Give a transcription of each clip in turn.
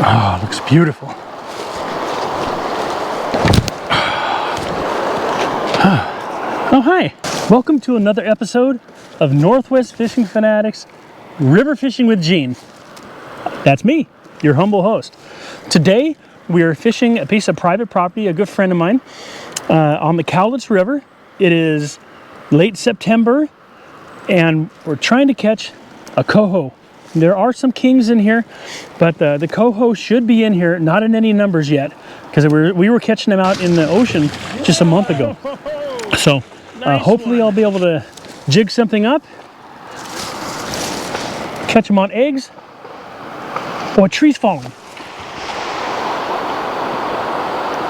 Oh, it looks beautiful. Oh, hi. Welcome to another episode of Northwest Fishing Fanatics River Fishing with Gene. That's me, your humble host. Today, we are fishing a piece of private property, a good friend of mine, on the Cowlitz River. It is late September, and we're trying to catch a coho. There are some kings in here, but the coho should be in here, not in any numbers yet, because we were catching them out in the ocean just a month ago. So hopefully I'll be able to jig something up, catch them on eggs. Oh, a tree's falling.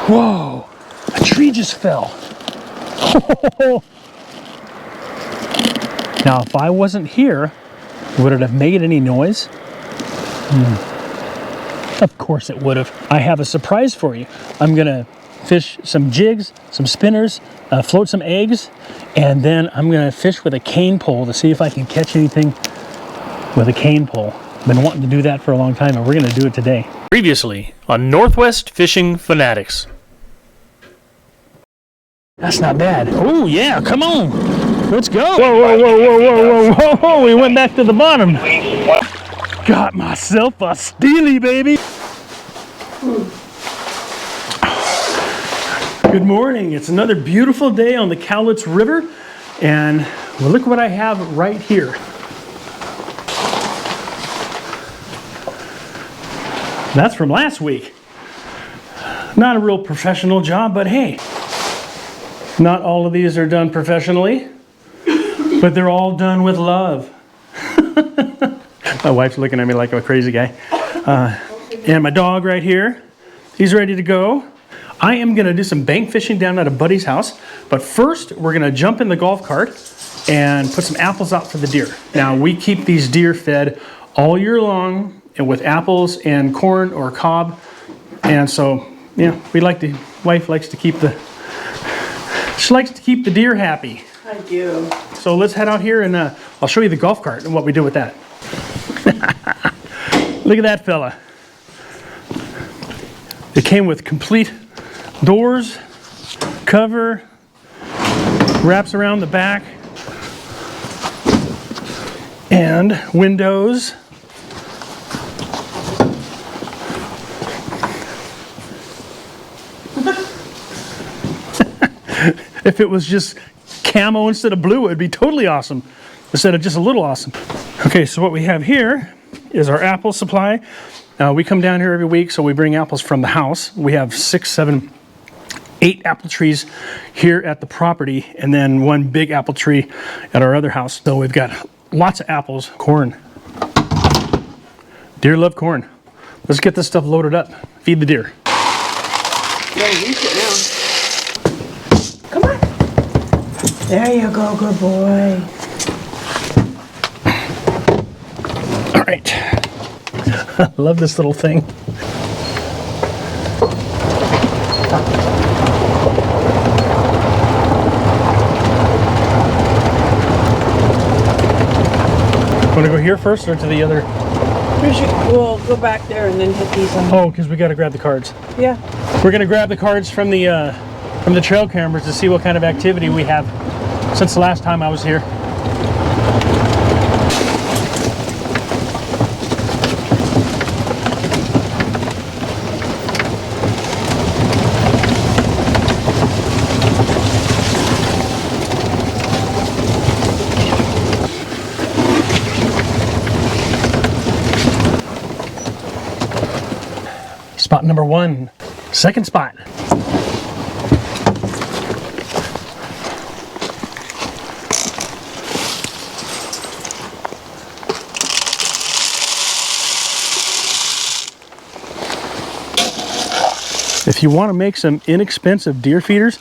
Whoa, a tree just fell. Now, if I wasn't here, would it have made any noise? Of course it would have. I have a surprise for you. I'm gonna fish some jigs, some spinners, float some eggs, and then I'm gonna fish with a cane pole to see if I can catch anything with a cane pole. Been wanting to do that for a long time, and we're gonna do it today. Previously on Northwest Fishing Fanatics. That's not bad. Oh yeah, come on. Let's go. Whoa, whoa, whoa, whoa, whoa, whoa, whoa. We went back to the bottom. Got myself a steely, baby. Good morning. It's another beautiful day on the Cowlitz River, and well, look what I have right here. That's from last week. Not a real professional job, but hey, not all of these are done professionally, but they're all done with love. My wife's looking at me like I'm a crazy guy. And my dog right here, he's ready to go. I am gonna do some bank fishing down at a buddy's house, but first we're gonna jump in the golf cart and put some apples out for the deer. Now, we keep these deer fed all year long and with apples and corn or cob. And so, yeah, wife likes to keep she likes to keep the deer happy. I do. So let's head out here and I'll show you the golf cart and what we do with that. Look at that fella. It came with complete doors, cover, wraps around the back, and windows. If it was just camo instead of blue, it would be totally awesome, instead of just a little awesome. Okay, so what we have here is our apple supply. We come down here every week, so we bring apples from the house. We have 6, 7, 8 apple trees here at the property, and then one big apple tree at our other house. So we've got lots of apples, corn. Deer love corn. Let's get this stuff loaded up. Feed the deer. Yeah, use it now. Come on. There you go, good boy. All right. I love this little thing. Want to go here first or to the other? We'll go back there and then hit these on. Oh, because we got to grab the cards. Yeah. We're going to grab the cards from the trail cameras to see what kind of activity we have since the last time I was here. Spot number 1, second spot. If you want to make some inexpensive deer feeders,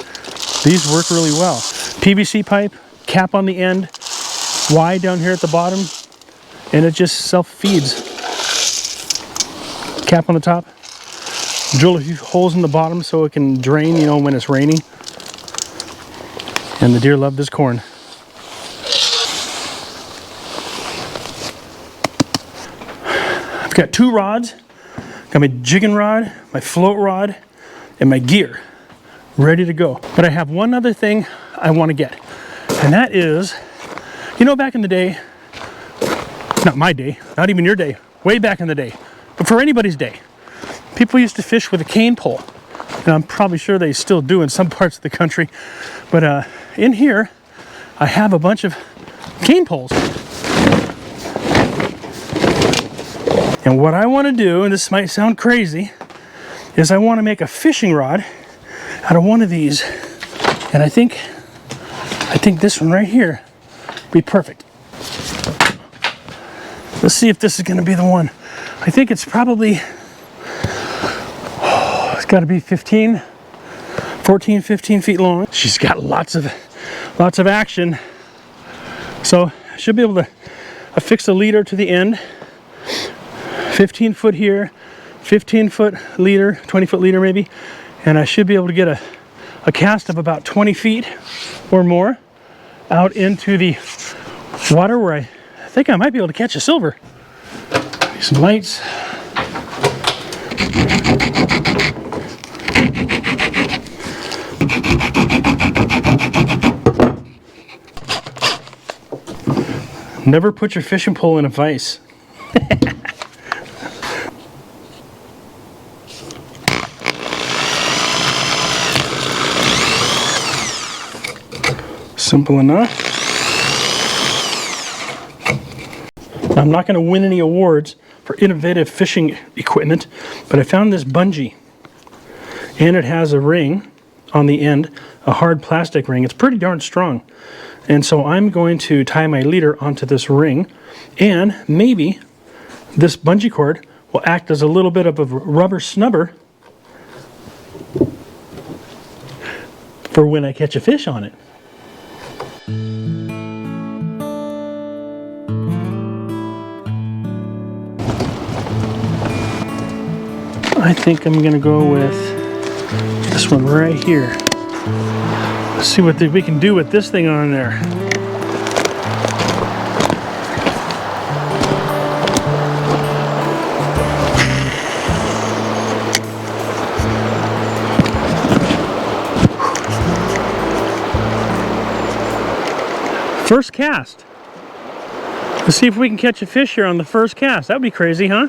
these work really well. PVC pipe, cap on the end, wide down here at the bottom, and it just self-feeds. Cap on the top. Drill a few holes in the bottom so it can drain, you know, when it's raining. And the deer love this corn. I've got 2 rods. Got my jigging rod, my float rod, and my gear ready to go. But I have one other thing I want to get, and that is, you know, back in the day, not my day, not even your day, way back in the day, but for anybody's day, people used to fish with a cane pole. And I'm probably sure they still do in some parts of the country. But in here, I have a bunch of cane poles. And what I want to do, and this might sound crazy, is I want to make a fishing rod out of one of these. And I think this one right here would be perfect. Let's see if this is going to be the one. I think it's probably, it's got to be 14, 15 feet long. She's got lots of action. So I should be able to affix a leader to the end. 15 foot here, 15 foot leader, 20 foot leader maybe. And I should be able to get a cast of about 20 feet or more out into the water where I think I might be able to catch a silver. Some lights. Never put your fishing pole in a vise. Simple enough. I'm not going to win any awards for innovative fishing equipment, but I found this bungee, and it has a ring on the end, a hard plastic ring. It's pretty darn strong. And so I'm going to tie my leader onto this ring, and maybe this bungee cord will act as a little bit of a rubber snubber for when I catch a fish on it. I think I'm gonna go with this one right here. Let's see what we can do with this thing on there. First cast. Let's see if we can catch a fish here on the first cast. That would be crazy, huh?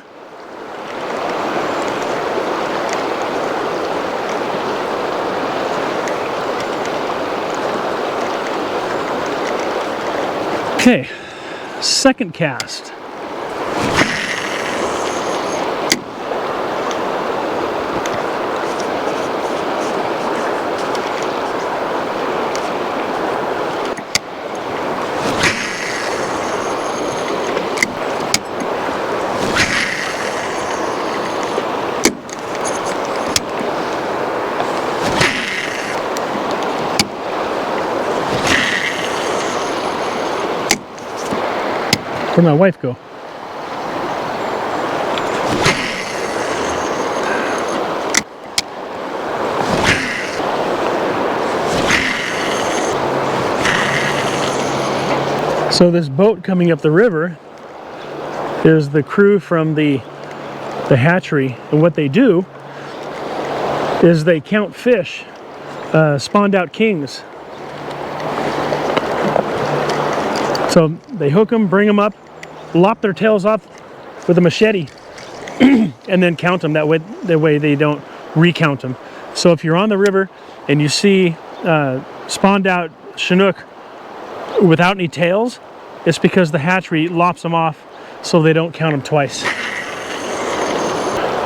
Okay, second cast. Where'd my wife go? So this boat coming up the river is the crew from the hatchery, and what they do is they count fish, spawned out kings. So they hook them, bring them up, lop their tails off with a machete, and then count them. That way they don't recount them. So if you're on the river and you see spawned out Chinook without any tails, it's because the hatchery lops them off so they don't count them twice.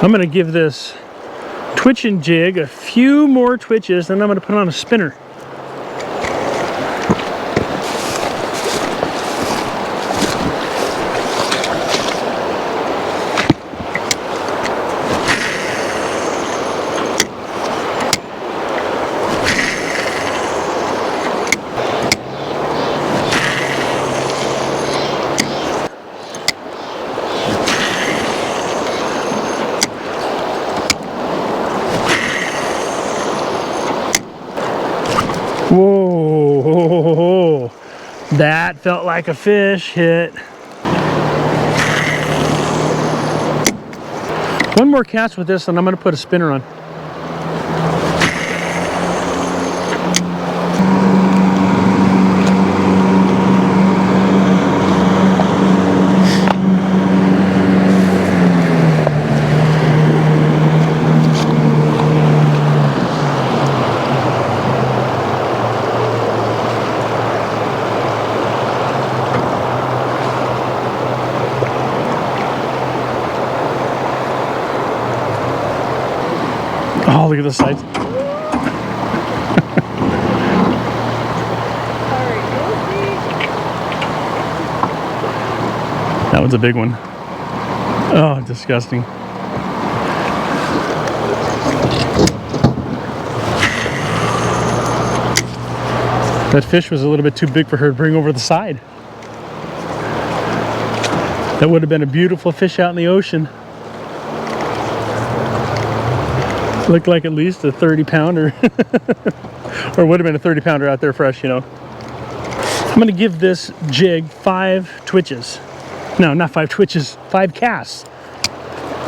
I'm gonna give this twitch and jig a few more twitches, then I'm gonna put on a spinner. Whoa, that felt like a fish hit. One more cast with this and I'm going to put a spinner on. Oh, look at the sides. That one's a big one. Oh, disgusting. That fish was a little bit too big for her to bring over the side. That would have been a beautiful fish out in the ocean. Looked like at least a 30-pounder. Or would have been a 30-pounder out there fresh, you know. I'm going to give this jig 5 twitches. No, not 5 twitches, 5 casts.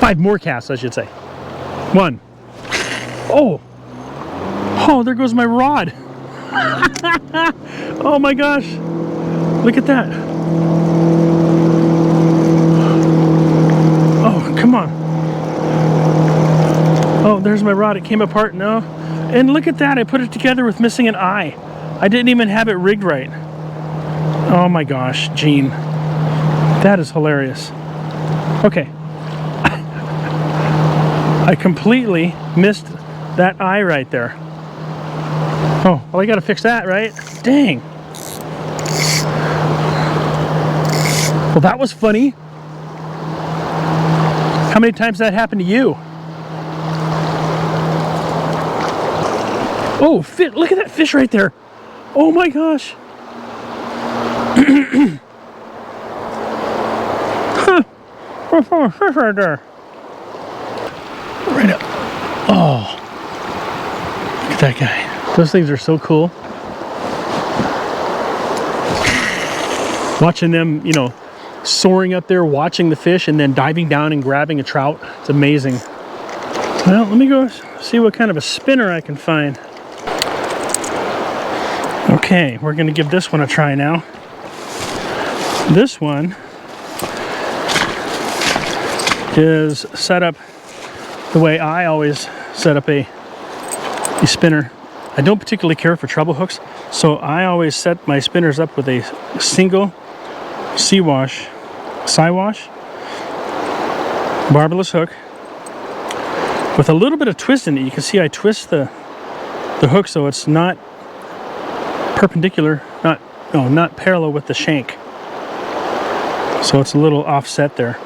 5 more casts, I should say. 1. Oh! Oh, there goes my rod. Oh my gosh. Look at that. Oh, come on. Oh, there's my rod. It came apart. No. And look at that. I put it together with missing an eye. I didn't even have it rigged right. Oh my gosh, Gene. That is hilarious. Okay. I completely missed that eye right there. Oh, well, I gotta fix that, right? Dang. Well, that was funny. How many times that happened to you? Oh, look at that fish right there. Oh my gosh. Huh. Fish right there. Right up. Oh. Look at that guy. Those things are so cool. Watching them, you know, soaring up there, watching the fish, and then diving down and grabbing a trout. It's amazing. Well, let me go see what kind of a spinner I can find. Okay, we're going to give this one a try now. This one is set up the way I always set up a spinner. I don't particularly care for treble hooks, so I always set my spinners up with a single Siwash barbless hook with a little bit of twist in it. You can see I twist the hook so it's not perpendicular, not parallel with the shank. So it's a little offset there.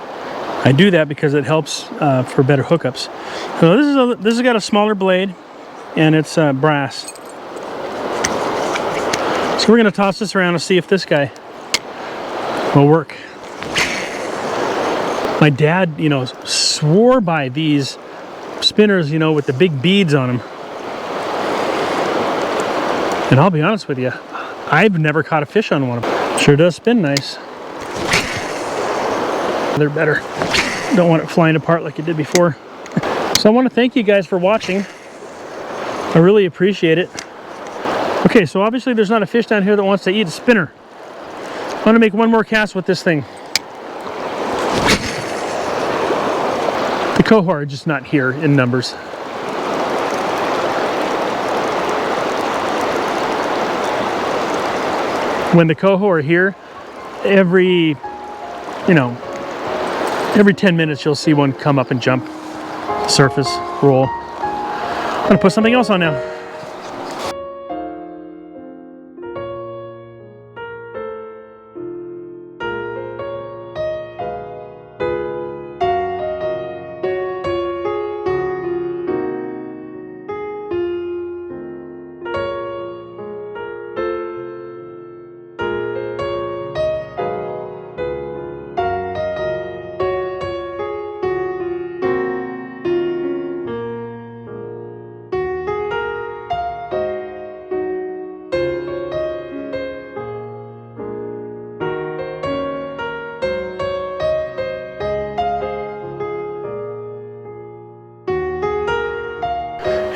I do that because it helps for better hookups. So this has got a smaller blade, and it's brass. So we're going to toss this around and see if this guy will work. My dad, you know, swore by these spinners, you know, with the big beads on them. And I'll be honest with you, I've never caught a fish on one of them. Sure does spin nice. They're better. Don't want it flying apart like it did before. So I want to thank you guys for watching. I really appreciate it. Okay, so obviously there's not a fish down here that wants to eat a spinner. I'm going to make one more cast with this thing. The cohort are just not here in numbers. When the cohort are here, every 10 minutes you'll see one come up and jump, surface, roll. I'm gonna put something else on now.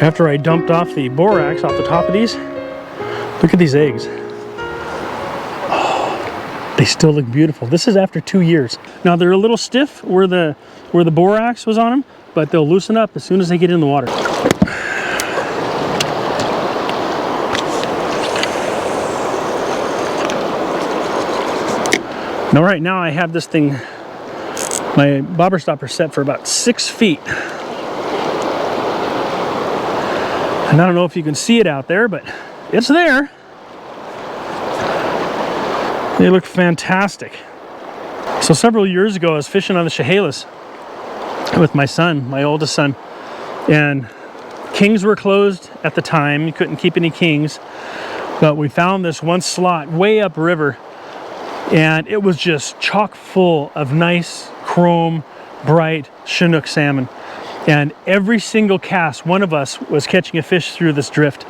After I dumped off the borax off the top of these, look at these eggs. Oh, they still look beautiful. This is after 2 years. Now they're a little stiff where the borax was on them, but they'll loosen up as soon as they get in the water. Now right now I have this thing, my bobber stopper set for about 6 feet. And I don't know if you can see it out there, but it's there. They look fantastic. So several years ago, I was fishing on the Chehalis with my son, my oldest son, and kings were closed at the time. You couldn't keep any kings, but we found this one slot way upriver, and it was just chock full of nice, chrome, bright Chinook salmon. And every single cast, one of us was catching a fish through this drift.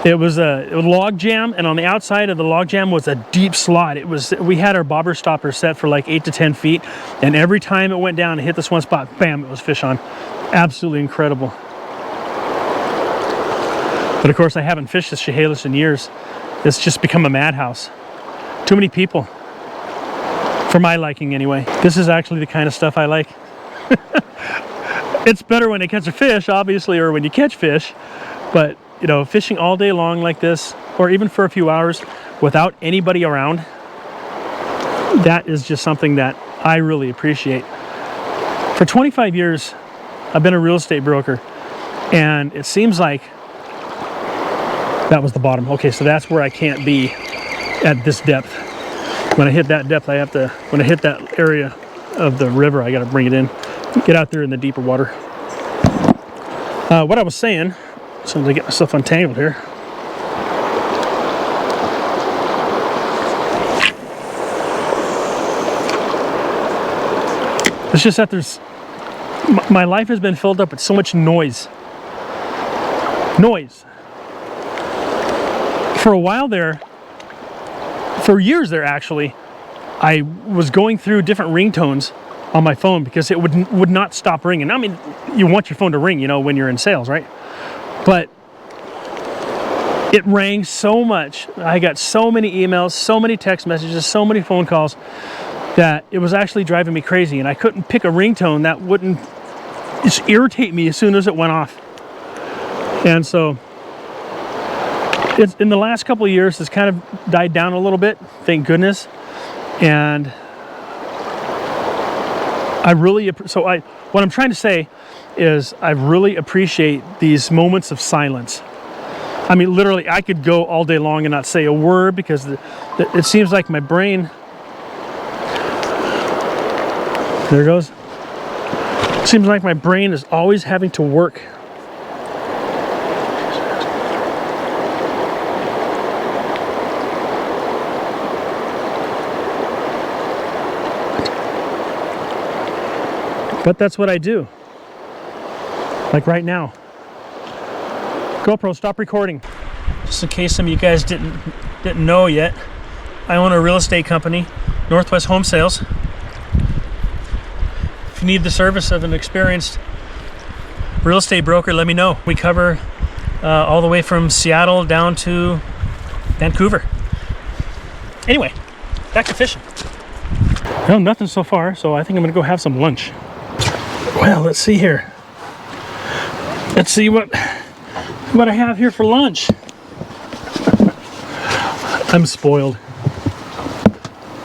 It was a log jam, and on the outside of the log jam was a deep slot. We had our bobber stopper set for like 8 to 10 feet, and every time it went down and hit this one spot, bam, it was fish on. Absolutely incredible. But of course, I haven't fished this Chehalis in years. It's just become a madhouse. Too many people, for my liking anyway. This is actually the kind of stuff I like. It's better when they catch a fish, obviously, or when you catch fish, but you know, fishing all day long like this, or even for a few hours without anybody around, that is just something that I really appreciate. For 25 years, I've been a real estate broker, and it seems like that was the bottom. Okay, so that's where I can't be at this depth. When I hit that depth, when I hit that area of the river, I got to bring it in. Get out there in the deeper water. What I was saying, so to get myself untangled here. It's just that my life has been filled up with so much noise. For a while there, for years there actually, I was going through different ringtones on my phone because it would not stop ringing. I mean, you want your phone to ring, you know, when you're in sales, right? But it rang so much. I got so many emails, so many text messages, so many phone calls that it was actually driving me crazy, and I couldn't pick a ringtone that wouldn't just irritate me as soon as it went off. And so it's in the last couple of years, it's kind of died down a little bit, thank goodness. And what I'm trying to say is I really appreciate these moments of silence. I mean, literally, I could go all day long and not say a word because it seems like my brain, there it goes. It seems like my brain is always having to work. But that's what I do. Like right now. GoPro, stop recording. Just in case some of you guys didn't know yet, I own a real estate company, Northwest Home Sales. If you need the service of an experienced real estate broker, let me know. We cover all the way from Seattle down to Vancouver. Anyway, back to fishing. Well, nothing so far, so I think I'm gonna go have some lunch. Well, let's see here. Let's see what I have here for lunch. I'm spoiled.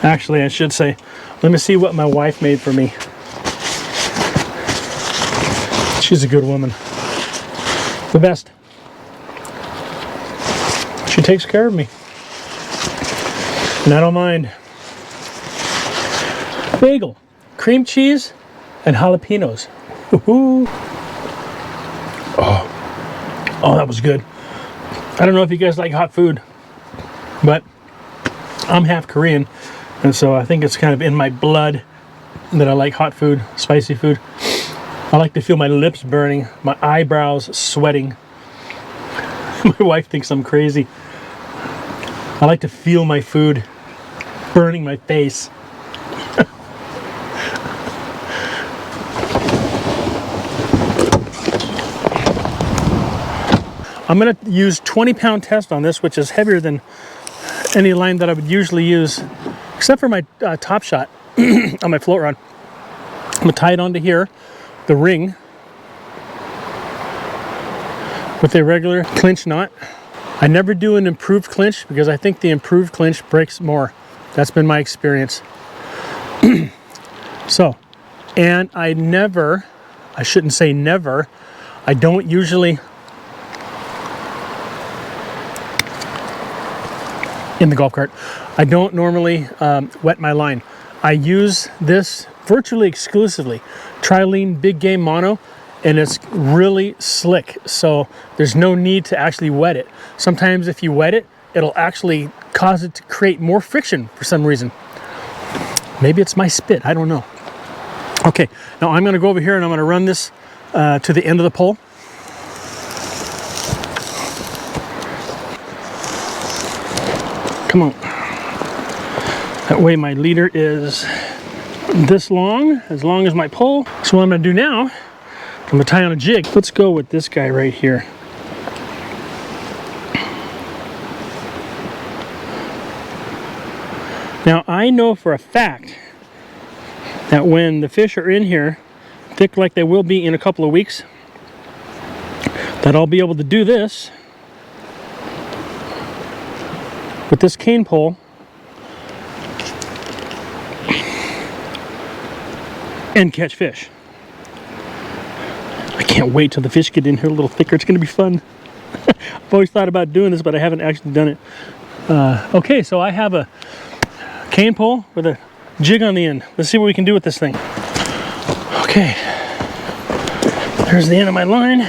Actually, I should say, let me see what my wife made for me. She's a good woman. The best. She takes care of me. And I don't mind. Bagel, cream cheese, and jalapenos. Woohoo! Oh, that was good. I don't know if you guys like hot food, but I'm half Korean, and so I think it's kind of in my blood that I like hot food, spicy food. I like to feel my lips burning, my eyebrows sweating. My wife thinks I'm crazy. I like to feel my food burning my face. I'm going to use 20-pound test on this, which is heavier than any line that I would usually use, except for my top shot on my float rod. I'm going to tie it onto here, the ring, with a regular clinch knot. I never do an improved clinch because I think the improved clinch breaks more. That's been my experience. So, and I shouldn't say never, I don't usually, in the golf cart, I don't normally wet my line. I use this virtually exclusively, Trilene Big Game Mono, and it's really slick, so there's no need to actually wet it. Sometimes if you wet it, it'll actually cause it to create more friction for some reason. Maybe it's my spit, I don't know. Okay, now I'm gonna go over here and I'm gonna run this to the end of the pole. Come on. That way my leader is this long as my pole. So what I'm gonna do now, I'm gonna tie on a jig. Let's go with this guy right here. Now I know for a fact that when the fish are in here, thick like they will be in a couple of weeks, that I'll be able to do this with this cane pole and catch fish. I can't wait till the fish get in here a little thicker. It's going to be fun. I've always thought about doing this, but I haven't actually done it. Okay, so I have a cane pole with a jig on the end. Let's see what we can do with this thing. Okay, there's the end of my line.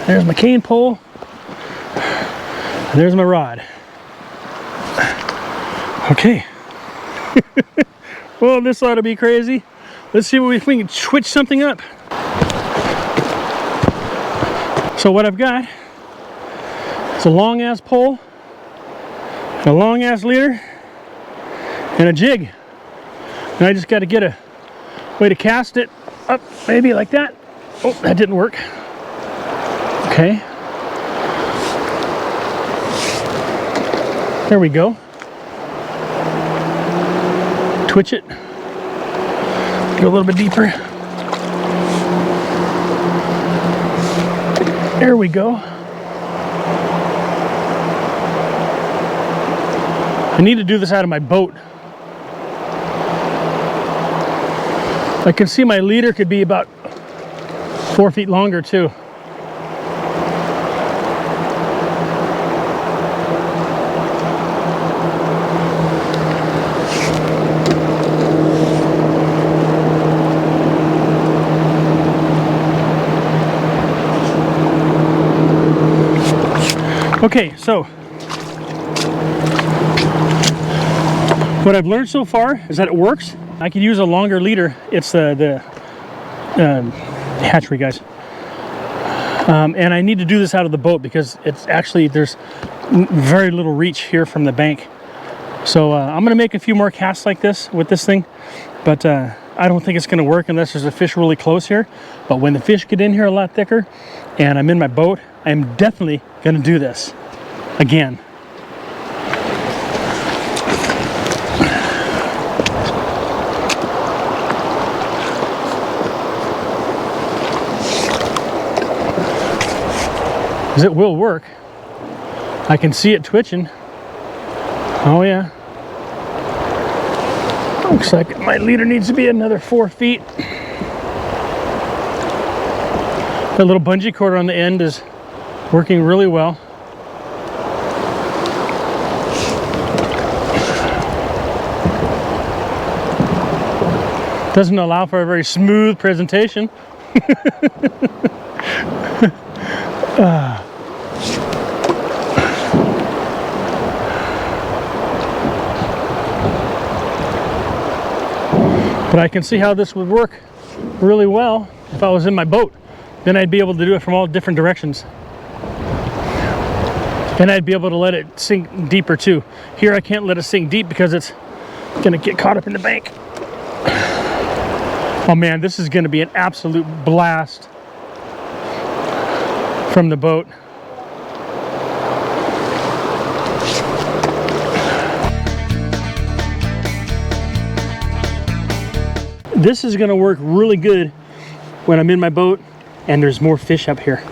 There's my cane pole. And there's my rod. Okay. Well, this ought to be crazy. Let's see if we can switch something up. So what I've got is a long ass pole, a long ass leader, and a jig. And I just got to get a way to cast it up, maybe like that. Oh, that didn't work. Okay. There we go. Twitch it. Go a little bit deeper. There we go. I need to do this out of my boat. I can see my leader could be about 4 feet longer too. Okay, so what I've learned so far is that it works. I could use a longer leader. It's the hatchery guys. And I need to do this out of the boat because it's actually, there's very little reach here from the bank. So I'm gonna make a few more casts like this with this thing, but I don't think it's gonna work unless there's a fish really close here. But when the fish get in here a lot thicker and I'm in my boat, I'm definitely gonna do this again. Because it will work. I can see it twitching. Oh yeah. Looks like my leader needs to be another 4 feet. That little bungee cord on the end is working really well. Doesn't allow for a very smooth presentation. But I can see how this would work really well if I was in my boat. Then I'd be able to do it from all different directions. And I'd be able to let it sink deeper too. Here I can't let it sink deep because it's gonna get caught up in the bank. Oh man, this is gonna be an absolute blast from the boat. This is gonna work really good when I'm in my boat and there's more fish up here.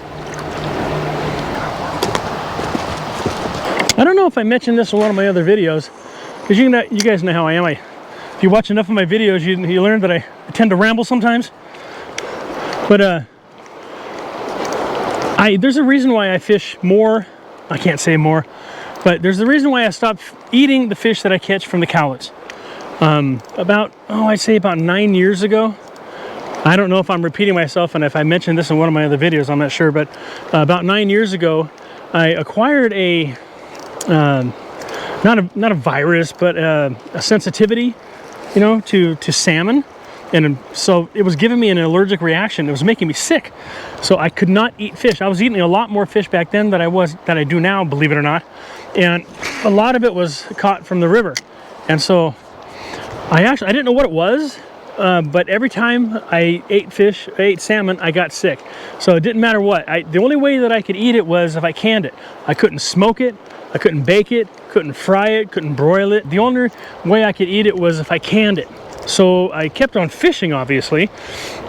I don't know if I mentioned this in one of my other videos, because you guys know how I am. If you watch enough of my videos, you learn that I tend to ramble sometimes. But there's a reason why I fish more. I can't say more, but there's the reason why I stopped eating the fish that I catch from the Cowlitz. I'd say about 9 years ago. I don't know if I'm repeating myself, and if I mentioned this in one of my other videos, I'm not sure, but about 9 years ago, I acquired a not a virus, but a sensitivity, you know, to salmon, and so it was giving me an allergic reaction. It was making me sick, so I could not eat fish. I was eating a lot more fish back then than I do now, believe it or not, and a lot of it was caught from the river, and so I didn't know what it was. But every time I ate salmon, I got sick. So it didn't matter what. The only way that I could eat it was if I canned it. I couldn't smoke it, I couldn't bake it, couldn't fry it, couldn't broil it. The only way I could eat it was if I canned it. So I kept on fishing, obviously,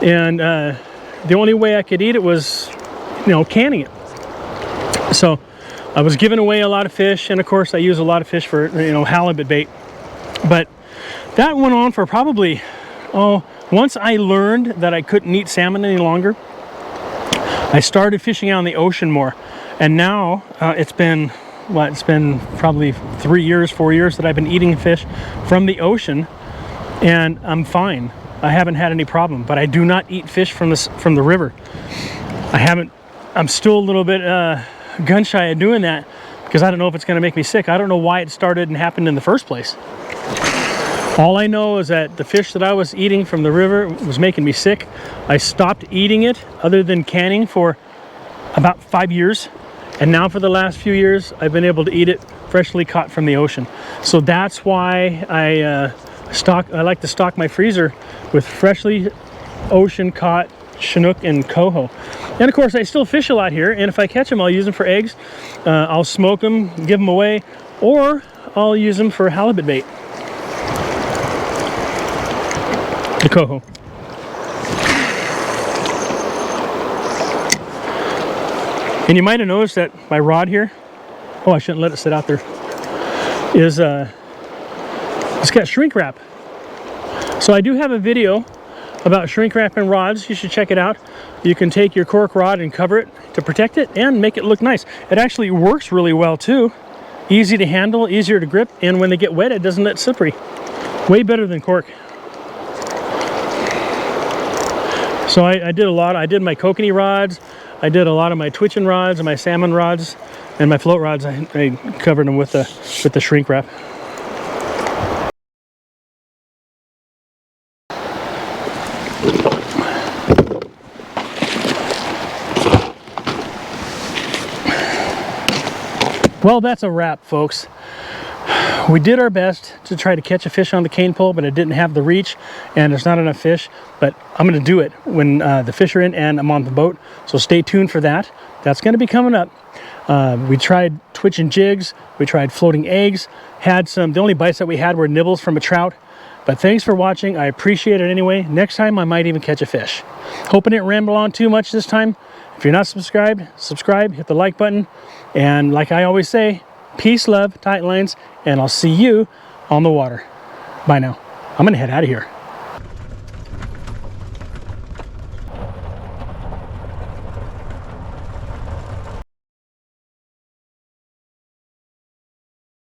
and the only way I could eat it was, you know, canning it. So I was giving away a lot of fish, and of course I use a lot of fish for, you know, halibut bait. But that went on for probably, once I learned that I couldn't eat salmon any longer, I started fishing out in the ocean more. And now it's been probably 3 years, 4 years that I've been eating fish from the ocean, and I'm fine. I haven't had any problem, but I do not eat fish from the river. I'm still a little bit gun shy of doing that, because I don't know if it's going to make me sick. I don't know why it started and happened in the first place. All I know is that the fish that I was eating from the river was making me sick. I stopped eating it, other than canning, for about 5 years. And now for the last few years, I've been able to eat it freshly caught from the ocean. So that's why I like to stock my freezer with freshly ocean caught Chinook and coho. And of course, I still fish a lot here, and if I catch them, I'll use them for eggs. I'll smoke them, give them away, or I'll use them for halibut bait. The coho. And you might have noticed that my rod here, I shouldn't let it sit out there, is it's got shrink wrap. So I do have a video about shrink wrapping rods. You should check it out. You can take your cork rod and cover it to protect it and make it look nice. It actually works really well too. Easy to handle, easier to grip, and when they get wet, it doesn't get slippery. Way better than cork. So I did a lot. I did my kokanee rods, I did a lot of my twitching rods and my salmon rods, and my float rods. I covered them with the shrink wrap. Well, that's a wrap, folks. We did our best to try to catch a fish on the cane pole, but it didn't have the reach and there's not enough fish. But I'm going to do it when the fish are in and I'm on the boat. So stay tuned for that. That's going to be coming up. We tried twitching jigs. We tried floating eggs. The only bites that we had were nibbles from a trout. But thanks for watching. I appreciate it anyway. Next time I might even catch a fish. Hoping it didn't ramble on too much this time. If you're not subscribed, subscribe, hit the like button. And like I always say, peace, love, tight lines, and I'll see you on the water. Bye now. I'm gonna head out of here.